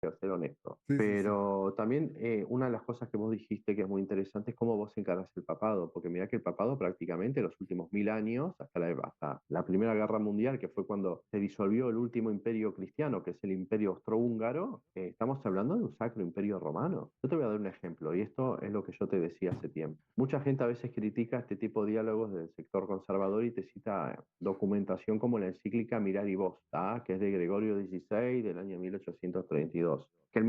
a ser honesto. Sí, sí, sí. Pero también una de las cosas que vos dijiste que es muy interesante es cómo vos encarás el papado, porque mira que el papado prácticamente los últimos 1000 años, hasta la Primera Guerra Mundial, que fue cuando se disolvió el último imperio cristiano, que es el imperio austrohúngaro, estamos hablando de un sacro imperio romano. Yo te voy a dar un ejemplo, y esto es lo que yo te decía hace tiempo. Mucha gente a veces critica este tipo de diálogos del sector conservador y te cita documentación como la encíclica Mirar y Vos, ¿tá? Que es de Gregorio XVI del año 1832, que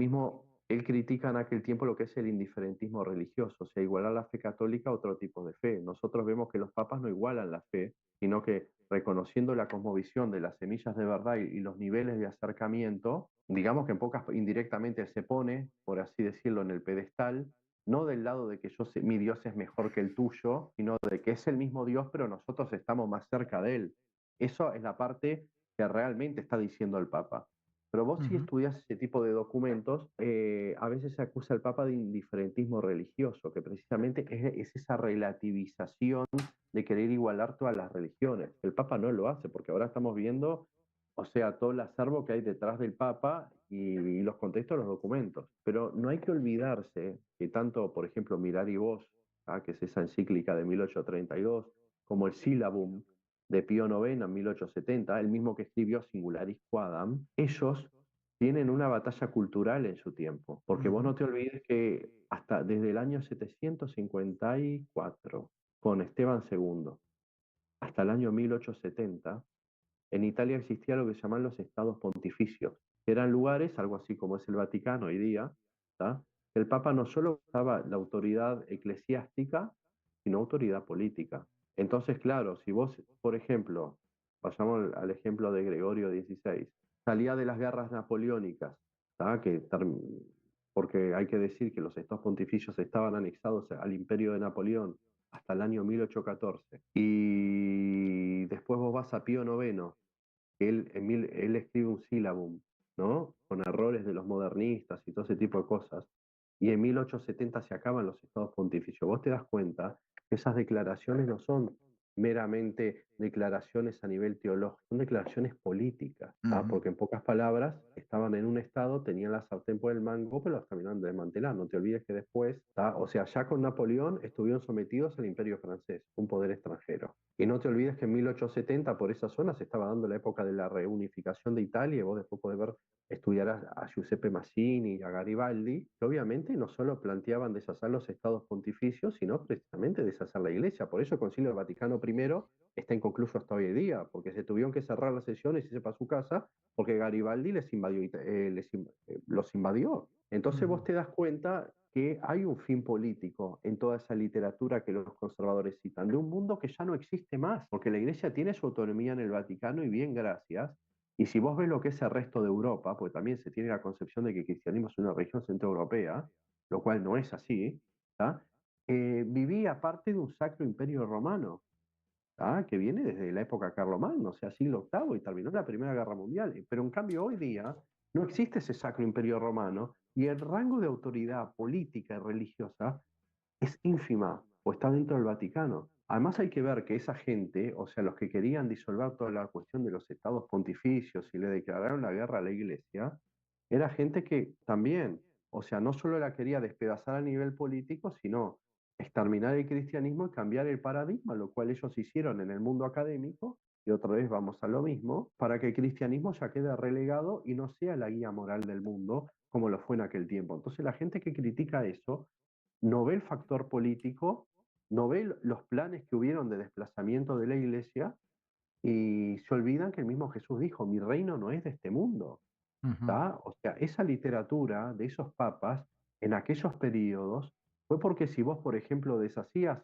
él critica en aquel tiempo lo que es el indiferentismo religioso, o sea, igualar la fe católica a otro tipo de fe. Nosotros vemos que los papas no igualan la fe, sino que reconociendo la cosmovisión de las semillas de verdad y los niveles de acercamiento, digamos que indirectamente se pone, por así decirlo, en el pedestal, no del lado de que mi Dios es mejor que el tuyo, sino de que es el mismo Dios, pero nosotros estamos más cerca de él. Eso es la parte que realmente está diciendo el Papa. Pero vos si Ujú. estudias ese tipo de documentos, a veces se acusa al Papa de indiferentismo religioso, que precisamente es esa relativización de querer igualar todas las religiones. El Papa no lo hace, porque ahora estamos viendo, o sea, todo el acervo que hay detrás del Papa y los contextos de los documentos. Pero no hay que olvidarse que tanto, por ejemplo, Mirar y Vos, que es esa encíclica de 1832, como el Syllabum de Pío IX en 1870, el mismo que escribió Singularis Quadam, ellos tienen una batalla cultural en su tiempo, porque vos Ujú. no te olvides que hasta desde el año 754, con Esteban II, hasta el año 1870, en Italia existía lo que se llaman los estados pontificios, que eran lugares, algo así como es el Vaticano hoy día, ¿tá? El Papa no solo usaba la autoridad eclesiástica, sino autoridad política. Entonces, claro, si vos, por ejemplo, pasamos al ejemplo de Gregorio XVI, salía de las guerras napoleónicas, ¿tá? Porque hay que decir que los estados pontificios estaban anexados al imperio de Napoleón hasta el año 1814. Y después vos vas a Pío IX, él escribe un sílabum, ¿no? Con errores de los modernistas y todo ese tipo de cosas. Y en 1870 se acaban los estados pontificios. Vos te das cuenta que esas declaraciones no son meramente declaraciones a nivel teológico, son declaraciones políticas, ¿tá? Ujú. Porque en pocas palabras estaban en un estado, tenían la sartén por el mango, pero los terminaron de desmantelar. No te olvides que después, ¿tá? O sea, ya con Napoleón estuvieron sometidos al imperio francés, un poder extranjero. Y no te olvides que en 1870 por esa zona se estaba dando la época de la reunificación de Italia, y vos después podés ver, estudiar a Giuseppe Mazzini y a Garibaldi, que obviamente no solo planteaban deshacer los estados pontificios, sino precisamente deshacer la iglesia. Por eso el Concilio Vaticano I está inconcluso hasta hoy en día, porque se tuvieron que cerrar las sesiones y se para su casa, porque Garibaldi los invadió. Entonces vos Ujú. te das cuenta que hay un fin político en toda esa literatura que los conservadores citan, de un mundo que ya no existe más, porque la iglesia tiene su autonomía en el Vaticano y bien gracias. Y si vos ves lo que es el resto de Europa, pues también se tiene la concepción de que el cristianismo es una religión centroeuropea, lo cual no es así, ¿tá? Vivía parte de un sacro imperio romano, que viene desde la época carlomagno, o sea, siglo octavo, y terminó la Primera Guerra Mundial. Pero en cambio hoy día no existe ese sacro imperio romano y el rango de autoridad política y religiosa es ínfima o está dentro del Vaticano. Además hay que ver que esa gente, o sea, los que querían disolver toda la cuestión de los estados pontificios y le declararon la guerra a la iglesia, era gente que también, o sea, no solo la quería despedazar a nivel político, sino exterminar el cristianismo y cambiar el paradigma, lo cual ellos hicieron en el mundo académico, y otra vez vamos a lo mismo, para que el cristianismo ya quede relegado y no sea la guía moral del mundo como lo fue en aquel tiempo. Entonces la gente que critica eso no ve el factor político, no ve los planes que hubieron de desplazamiento de la iglesia y se olvidan que el mismo Jesús dijo, mi reino no es de este mundo. Ujú. ¿Tá? O sea, esa literatura de esos papas en aquellos periodos fue porque si vos, por ejemplo, deshacías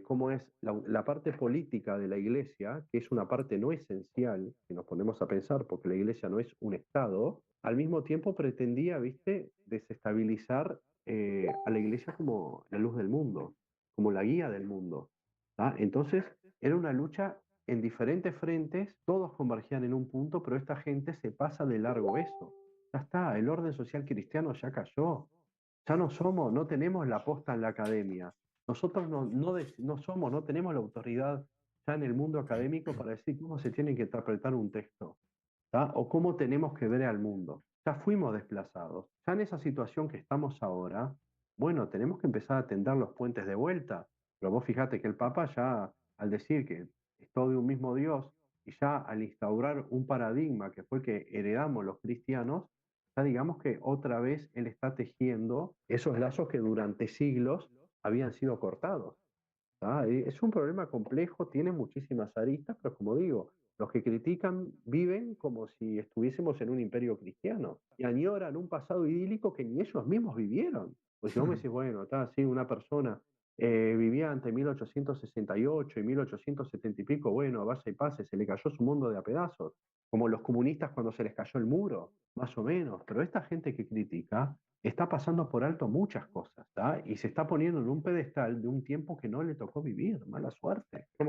cómo es la parte política de la iglesia, que es una parte no esencial, si nos ponemos a pensar, porque la iglesia no es un Estado, al mismo tiempo pretendía, viste, desestabilizar a la iglesia como la luz del mundo, como la guía del mundo. ¿Tá? Entonces, era una lucha en diferentes frentes, todos convergían en un punto, pero esta gente se pasa de largo eso. Ya está, el orden social cristiano ya cayó. Ya no somos, no tenemos la posta en la academia. Nosotros no somos, no tenemos la autoridad ya en el mundo académico para decir cómo se tiene que interpretar un texto, ¿tá? O cómo tenemos que ver al mundo. ya fuimos desplazados. Ya en esa situación que estamos ahora, bueno, tenemos que empezar a tender los puentes de vuelta. Pero vos fíjate que el Papa ya, al decir que es todo de un mismo Dios, y ya al instaurar un paradigma que fue el que heredamos los cristianos, ya digamos que otra vez él está tejiendo esos lazos que durante siglos habían sido cortados. Es un problema complejo, tiene muchísimas aristas, pero como digo, los que critican viven como si estuviésemos en un imperio cristiano y añoran un pasado idílico que ni ellos mismos vivieron. Pues si vos me decís, bueno, está así una persona vivía entre 1868 y 1870 y pico, bueno, vaya y pase, se le cayó su mundo de a pedazos, como los comunistas cuando se les cayó el muro, más o menos. Pero esta gente que critica está pasando por alto muchas cosas, ¿tá? Y se está poniendo en un pedestal de un tiempo que no le tocó vivir, mala suerte. Como